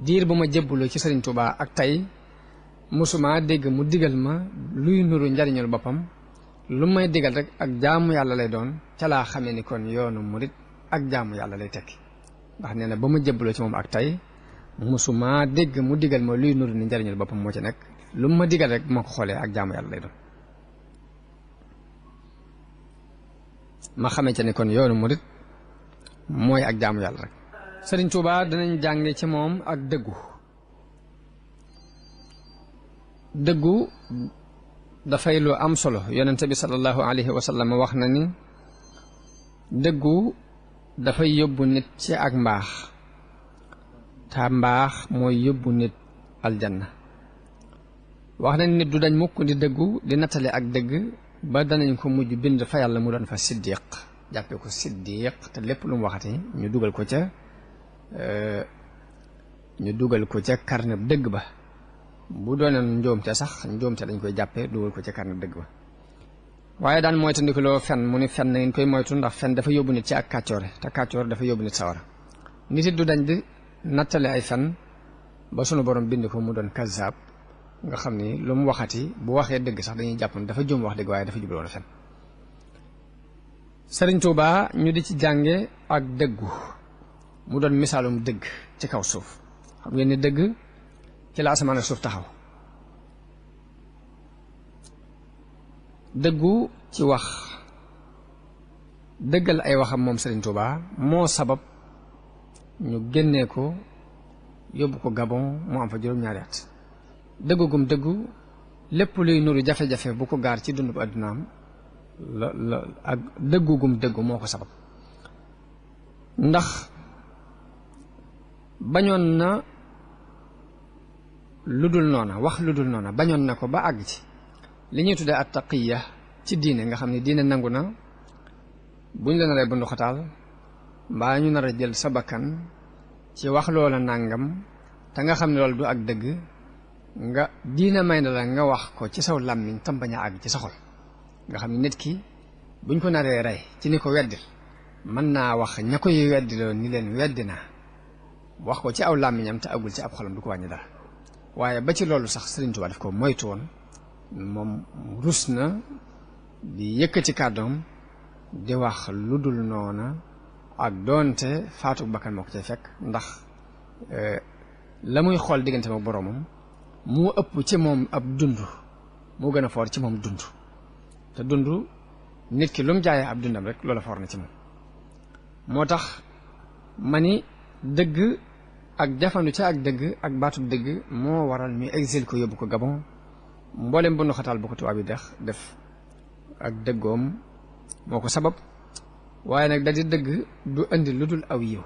diir bu ma jébbaloo ci sëriñ Tuubaa ak tey musuma dégg mu digal ma luy nuru njariñul boppam lu may digal rek ak jaamu yàlla lay doon ca laa xamee ni kon yoonu murit ak jaamu yàlla lay tekki ndax nee na ba ma jébbaloo ci moom ak tey musuma dégg mu digal ma luy nuru ni njariñul boppam moo ci nekk lu ma digal rek moo ko xoolee ak jaamu yàlla lay doon ma xamee ca ni kon yoonu murit mooy ak jaamu yàlla rek Sëriñ Tuubaa danañ jànge ci moom ak dëggu dafay lu am solo yonente bi sallallahu alayhi wa sallam wax na ni dëggu dafay yóbbu nit ci ak mbaax te mbaax mooy yóbbu nit aljanna wax na ni nit du dañ mukk di dëggu di nattale ak dëgg ba danañ ko mujj bind fa yàlla mu doon fa siddiq jàppee ko siddiq te lépp lu mu waxati ñu dugal ko ca karneb dëgg ba bu doonoon njóomte sax njóomte dañ koy jàppee dugal ko ca karneb dëgg ba waaye daan moytandikuloo fen mu ni fen na ngeen koy moytu ndax fen dafa yóbbu nit ci ak kàccoore te kàccoor dafa yóbbu nit sawara nit it du dañ di nattale ay fen ba sunu borom bind ko mu doon kazaab nga xam ni lu mu waxati bu waxee dëgg sax dañuy jàpp ne dafa juum wax dëgg waaye dafa jubloon a fen Sëriñ Tuubaa ñu di ci jànge ak dëggu mu doon misaalum dëgg ci kaw suuf xam ngeen ni dëgg ci la asamaan ak suuf taxaw dëggu ci wax dëggal ay waxam moom Sëriñ Tuubaa moo sabab ñu génnee ko yóbbu ko Gabon mu am fa juróom-ñaari at dëggu gum dëggu lépp luy nuru jafe-jafe bu ko gaar ci dund bu àddunaam la ak dëggu gum dëggu moo ko sabab ndax bañoon na lu dul noona wax lu dul noona bañoon na ko ba àgg ci li ñuy tuddee at taqiya ci diine nga xam ne diine nangu na buñ la naree bundu xataal mbaa ñu nar a jël sa bakkan ci wax loola nàngam te nga xam ne loolu du ak dëgg nga diine may na la nga wax ko ci saw làmmiñ tam bañ a àgg ci sa xol nga xam ne nit ki buñ ko naree rey ci ni ko weddil mën naa wax ña koy weddiloo ni leen weddi naa wax ko ci aw làmmiñam te agul ci ab xolam du ko wàññi dara waaye ba ci loolu sax Sëriñ Tuubaa daf ko moytu woon moom rus na di yëkkati kàddoom di wax lu dul noona ak doonte faatu bakkan moo ko cay fekk ndax la muy xool diggante ak boroomam moo ëpp ci moom ab dund moo gën a foor ci moom dund te dund nit ki lu mu jaayee ab dundam rek loola foor na ci moom moo tax ma ni dëgg ak jafandu ca ak dëgg ak baatub dëgg moo waral ñu exil ko yóbbu ko Gabon mboolem bu nu xataal bu ko tubaab yi def ak dëggoom moo ko sabab waaye nag da di dëgg du indi lu dul aw yiw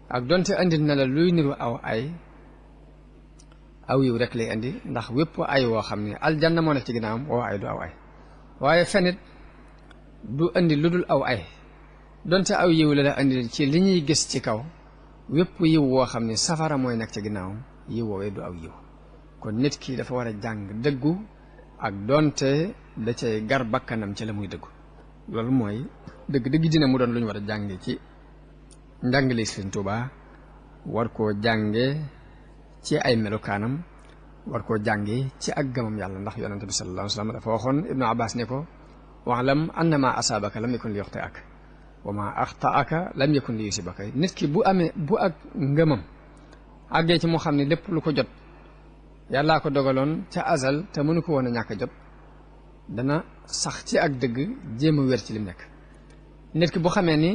ak donte indi na la luy niru aw yiw rek lay indi ndax wépp ay woo xam ne aljanna moo nekk ci ginnaawam woo ay du aw ay waaye fenit du indi lu dul aw ay donte aw yiw la la indi ci li ñuy gis ci kaw wépp yiw woo xam ne safara mooy nekk ci ginnaawam yiw woowee du aw yiw kon nit ki dafa war a jàng dëggu ak donte da cay gar bakkanam ci la muy dëggu loolu mooy dëgg dina mu doon lu ñu war a jànge ci njàngale Sëriñ Tuubaa war koo jànge ci ay melokaanam war koo jànge ci ak gëmam yàlla ndax yonente bi sallallahu alayhi wa sallam dafa waxoon Ibnu Abbas ne ko wa'lam annama asaabaka lam yakun li yuxti'aka wa ma axta'aka lam yakun li yusibaka nit ki bu ak ngëmam àggee ci moo xam ne lépp lu ko jot yàllaa ko dogaloon ca azal te mënu ko woon a ñàkk a jot dana sax ci ak dëgg jéem a wér ci lim nekk nit ki bu xamee ni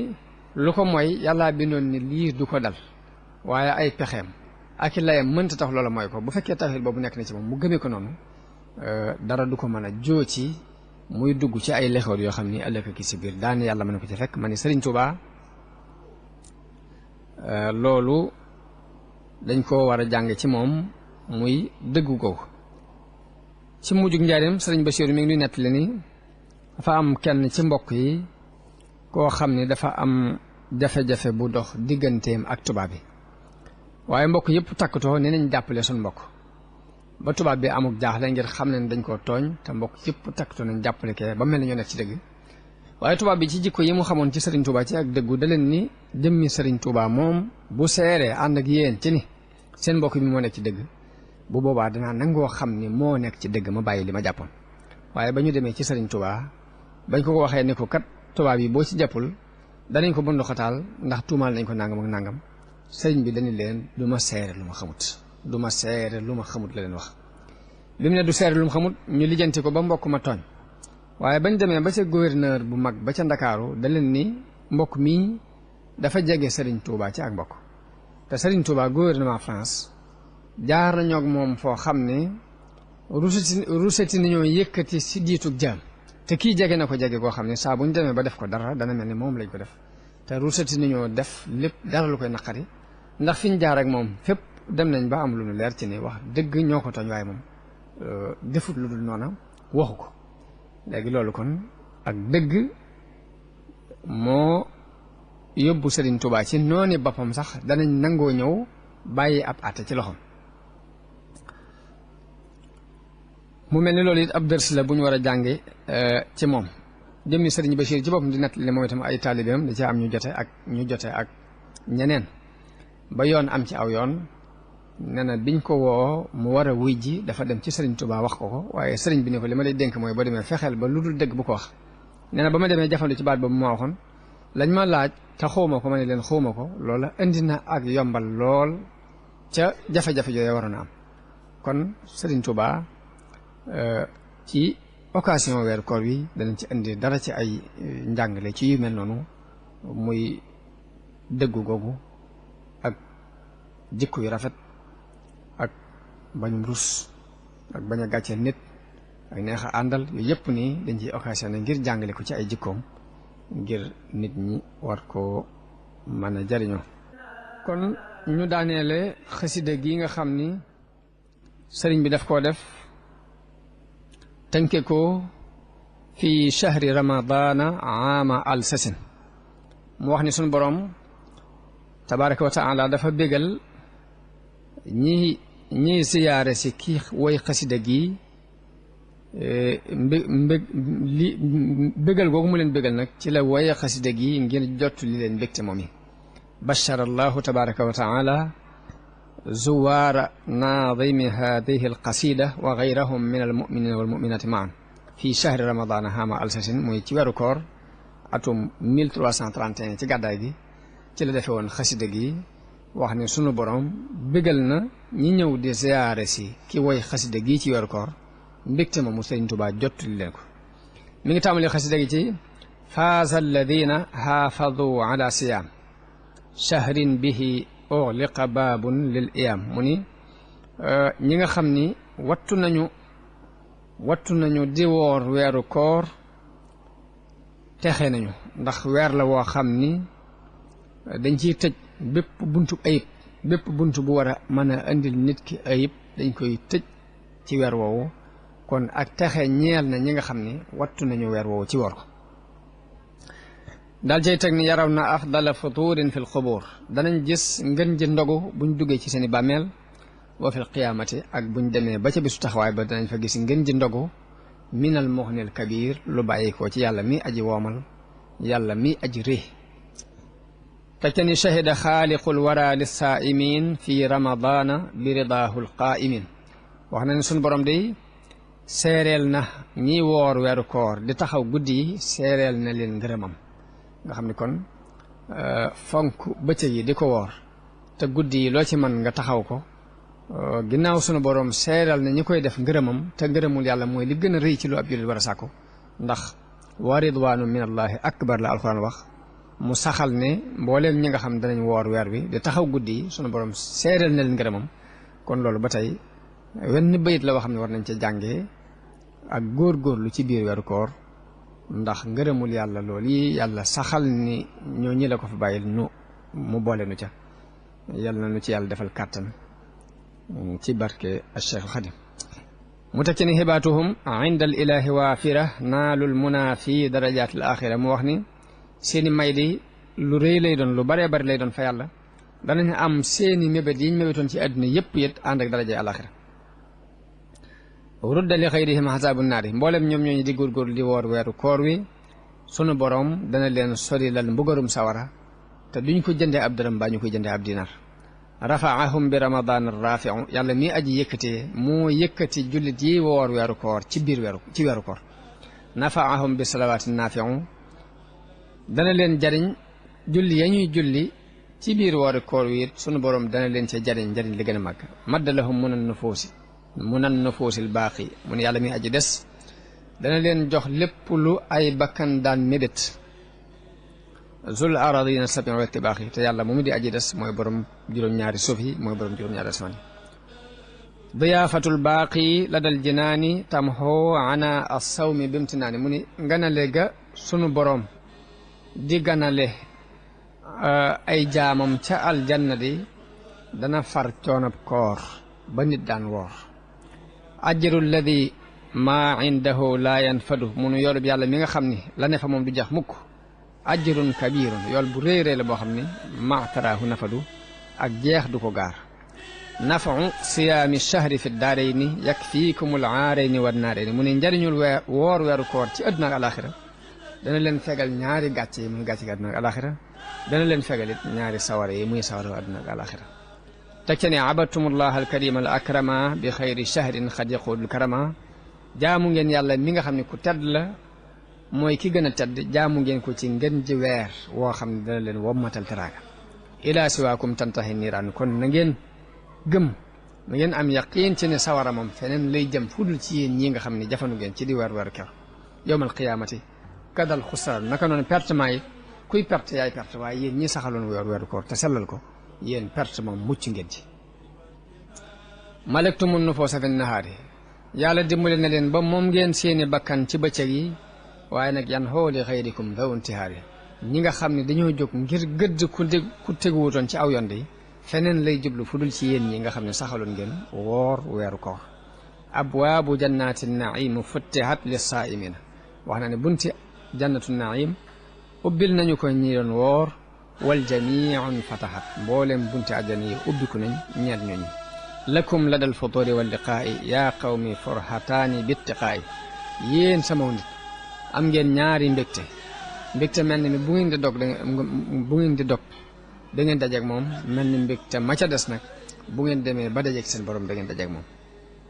lu ko mooy yàllaa bindoon ni lii du ko dal waaye ay pexeem ak i layam mënta tax loola mooy ko bu fekkee tawhid boobu nekk na ci moom mu gëmee ko noonu dara du ko mën a joo ci muy dugg ci ay lexoor yoo xam ni ëllëg ki si biir daan yàlla mën ko ci fekk ma ni Sëriñ Tuubaa loolu dañ koo war a jàng ci moom muy dëggu googu ci mujjug njaareem Sëriñ Basiiru mi ngi nuy nettali ni dafa am kenn ci mbokk yi koo xam ni dafa am jafe-jafe bu dox digganteem ak tubaab bi waaye mbokk yëpp takkatoo ne nañ jàppale suñ mbokk ba tubaab bi amuk jaaxle ngir xam ne dañ koo tooñ te mbokk yëpp takkatoo nañ jàppale kee ba mel ne ñoo nekk ci dëgg waaye tubaab bi ci jikko yi mu xamoon ci Sëriñ Tuubaa ci ak dëggu da leen ni jëmmi Sëriñ Tuubaa moom bu seeree ànd ak yéen ci ni seen mbokk bi moo nekk ci dëgg bu boobaa danaa nangoo xam ni moo nekk ci dëgg ma bàyyi li ma jàppoon waaye ba ñu demee ci Sëriñ Tuubaa bañ ko waxee ne ko kat tubaab yi boo ci jàppul danañ ko bundu xataal ndax tuumaal nañ ko nangam ak nangam sëriñ bi dañu leen du ma seere lu ma xamut du ma seere lu ma xamut la leen wax bi mu ne du seere lu ma xamut ñu lijjanti ko ba mbokk ma tooñ waaye bañ demee ba ca gouverneur bu mag ba ca Ndakaaru da leen ni mbokk mii dafa jege Sëriñ Tuubaa ci ak mbokk te Sëriñ Tuubaa gouvernement France jaar nañoo ak moom foo xam ne ruseti nañoo yëkkati si diitug jaam te kii jege na ko jege koo xam ne saa bu ñu demee ba def ko dara dana mel ni moom lañ ko def te ruseti nañoo def lépp dara lu koy naqari ndax fi ñu jaar ak moom fépp dem nañ ba am lu nu leer ci ni wax dëgg ñoo ko tooñ waaye moom defut lu dul noona waxu ko léegi loolu kon ak dëgg moo yóbbu Sëriñ Tuubaa ci nooni boppam sax danañ nangoo ñëw bàyyi ab àtte ci loxoom mu mel ni loolu it ab dërs la bu ñu war a jànge ci moom jëmmi Sëriñ Bachir ci boppam di nettali moom itam ay taalibeem da ci am ñu jote ak ñeneen ba yoon am ci aw yoon nee na biñ ko woo mu war a wuy ji dafa dem ci Sëriñ Tuubaa wax ko waaye sëriñ bi ne ko li ma lay dénk mooy boo demee fexeel ba lu dul dëgg bu ko wax nee na ba ma demee jafandu ci baat boobu ma waxoon lañ ma laaj te xawma ko ma ne leen xawma ko loola indi na ak yombal lool ca jafe-jafe yooyu waroon a am kon Sëriñ Tuubaa ci occasion weer koor wi danañ ci indi dara ci ay njàngale ci yu mel noonu muy dëggu googu ak jikko yu rafet ak bañum rus ak bañ a gàcceel nit ak neex a àndal yooyu yëpp nii dañ ciy occasion ne ngir jàngale ko ci ay jikkoom ngir nit ñi war koo mën a jariñoo kon ñu daaneele xasida gi nga xam ni sëriñ bi daf koo def tënke ko fi chahri ramadana aama al sasin mu wax ni suñu boroom tabaraka wa taala dafa bégal ñi siyaare si kii woy xasida gi bégal googu mu leen bégal nag ci la woye xasida gi ngir jot li leen mbégte moom yi bachara allahu tabaraka wa taala zuwaara naadimi hadihi alqasida wa gayrahum min almuminina walmuminati maan fi chahri ramadana hama alsasin muy ci weeru koor atum 1331 ci gàddaay gi ci la defe woon xasida gi wax ne sunu borom bégal na ñi ñëw di ziyaare si ki woy xasida gi ci weeru koor mbégte ma mu Sëriñ Tuubaa jottali leen ko mi ngi tàmbali xasida gi ci faaza alladina xaafadu ala siyaam chahrin bihi ughliqa baabun lil iyaam mu ni ñi nga xam ni wattu nañu di woor weeru koor texe nañu ndax weer la woo xam ni dañ ciy tëj bépp buntu ayib bépp buntu bu war a mën a indil nit ki ayib dañ koy tëj ci weer woowu kon ak texe ñeel na ñi nga xam ni wattu nañu weer woowu ci woor ko daal cay teg ni yaraw na afdala futurin fi lxubuur danañ gis ngën ji ndogu buñ duggee ci seeni bàmmeel wa fi lqiyaamati ak buñ demee ba ca bisu taxawaay ba danañ fa gis ngën ji ndogu minal muxnil kabir lu bàyyi ko ci yàlla mi aji woomal yàlla mi aji rëy te ca ni shahida xaaliqul wara lissaa'imin fi ramadana bi ridaahu lqaa'imin wax na ne suñ borom day seereel na ñi woor weeru koor di taxaw guddi yi seereel na leen ngërëmam nga xam ne kon fonk bëccëg yi di ko woor te guddi yi loo ci mën nga taxaw ko ginnaaw sunu borom seeral na ñi koy def ngërëmam te ngërëmul yàlla mooy li gën a rëy ci lu ab jullit war a sàkku ndax wa ridwaanu min allahi akbar la alquran wax mu saxal ne mbooleem ñi nga xam danañ woor weer wi di taxaw guddi yi sunu borom seeral na leen ngërëmam kon loolu ba tey wenn bayit la woo xam ne war nañ ca jàngee ak góorgóorlu ci biir weeru koor ndax ngërëmul yàlla loolu yi yàlla saxal ni ñoo ñi la ko fa bàyyil mu boole nu ca yàlla na nu ci yàlla defal kàttan ci barke Cheikh Xadim mu teg ci ni xibaatuhum inda al ilahi waafira naalul muna fi darajaat al axira mu wax ni seeni may di lu rëy lay doon lu baree bari lay doon fa yàlla danañ am seeni mébét yiñ mébétoon ci àdduna yëpp it ànd ak daraja al axira rudda li xayrihim xasaabu naari mboolem ñoom ñooñu di góorgóorlu di woor weeru koor wi sunu borom dana leen sori lal mbugarum sawara te duñ ko jëndee ab dërëm baa ñu koy jëndee ab dinar rafaahum bi ramadan rafiu yàlla mi aji yëkkatee moo yëkkati jullit yi woor weeru koor ci weeru koor nafaahum bi salawaati nafiu dana leen jariñ julli ya ñuy julli ci biir weeru koor wi it sunu borom dana leen ca jariñ li gën a màgg madda lahum munan nufuusil baaqi mu ne yàlla mi aji des dana leen jox lépp lu ay bakkan daan mébét zul aradina sabi wa tibaax yi te yàlla moomu di aji des mooy borom juróom-ñaari suuf yi mooy borom juróom-ñaari asmaan yi diyaafatul baaqi la dal jinaani tamxo ana assawmi bimtinaani mu ni nganale ga sunu borom di ganale ay jaamam ca aljanna di dana far coonab koor ba nit daan woor ajru alladi maa indahu laa yanfadu munu yoolub yàlla mi nga xam ni la ne fa moom du jax mukk ajrun kabirun yool bu réy réy la boo xam ni maataraahu nafadu ak jeex du ko gaar nafau siyaami shahri fi daarayni yakfiikumul aarayni wa naarayni mu ne njariñul woor weeru koor ci àdduna ak alaxira dana leen fegal ñaari gàcce yi muy gàcce gi àdduna ak alaxira dana leen fegal it ñaari sawara yi muy sawara àdduna ak alaxira teg ca ne abadtumullah alkarima al akrama bi xayri shahrin xad yaqudul karama jaamu ngeen yàlla mi nga xam ne ku tedd la mooy ki gën a tedd jaamu ngeen ko ci ngën ji weer woo xam ne dana leen wommatal teraanga ilaa siwaakum tantahi niiraan kon na ngeen gëm na ngeen am yaqiin ci ne sawara moom feneen lay jëm fudul ci yéen ñi nga xam ne jafanu ngeen ci di weer ker yowmal qiyaamati kadal xusraan naka noonu pertement yi kuy perte yaay perte waaye yéen ñi saxaloon weeru koor te sellal ko yéen perte moom mucc ngeen ci malektumun nufuusa fi nahaari yàlla dimbale na leen ba moom ngeen seeni bakkan ci bëccëg yi waaye nag yan xooli xayrikum daw intihaari ñi nga xam ne dañoo jóg ngir gëdd ku teguwutoon ci aw yoon yi feneen lay jublu fu dul ci yéen ñi nga xam ne saxaloon ngeen woor weeru koor abwaabu jannati naim futtihat lissaaimina wax na ne bunti jannatu naim ubbil nañu ko ñi doon woor wal jamiun fatahat mboolem bunti àjjana yi ubbiku nañ ñeent ñooñu lakum ladal futuri wal liqaa'i yaa qawmi forhataani bittiqaa'i yéen sama nit am ngeen ñaari mbégte mel ni bu ngeen di dog da ngeen dajeeg moom mel ni mbégte ma ca des nag bu ngeen demee ba dajeeg seen borom da ngeen dajeeg moom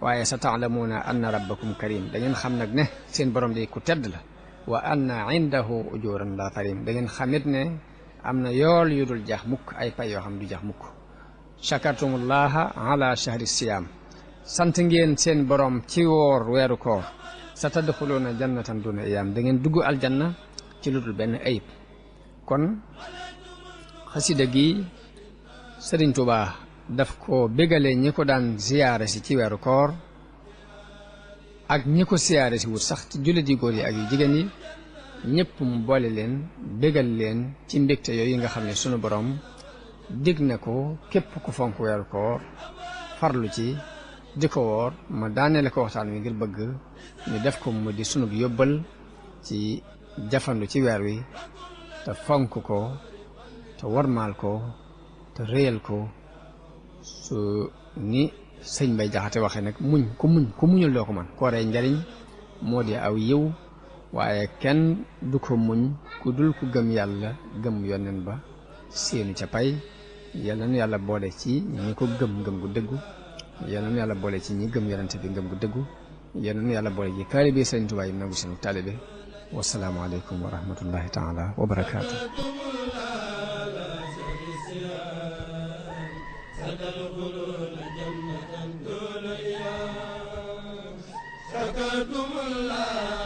waaye sa taalamuuna anna rabbakum karim da ngeen xam nag ne seen borom di ku tedd la wa anna indahu ujuran la tarim da ngeen xamit ne am na yool yu dul jeex mukk ay pay yoo xam du jeex mukk shakartumullaha ala shahri siyaam sant ngeen seen borom ci woor weeru koor sa tadxuluuna jannatan duna iyaam da ngeen dugg aljanna ci lu dul benn ayib kon xasida gi Sëriñ Tuubaa daf ko bégalee ñi ko daan ziyaare si ci weeru koor ak ñi ko siyaare si wut sax ci jullit yi góor yi ak yu jigéen yi ñëpp mu boole leen bégal leen ci mbégte yooyu nga xam ne sunu borom dig na ko képp ku fonk weeru koor farlu ci di ko woor ma daanele ko waxtaan wi ngir bëgg ñu def ko mu di sunub yóbbal ci jafandu ci weer wi te fonk ko te warmaal ko te réyal ko su ni sëñ Bay Jaxate waxee nag ku muñul doo ko man kooree njariñ moo di aw yiw waaye kenn du ko muñ ku dul ku gëm yàlla gëm yonen ba seenu ca pay yal na nu yàlla boole ci ñi ko gëm gu dëggu yal na nu yàlla boole ci ñi gëm yonente bi ngëm gu dëggu yal na nu yàlla boole ci taalibe Sëriñ Tuubaa yi nangu seen taalibe wasalaamu aleykum wa rahmatullahi taala wa barakaatu ستدخلون جنة دون إيام شكرتم الله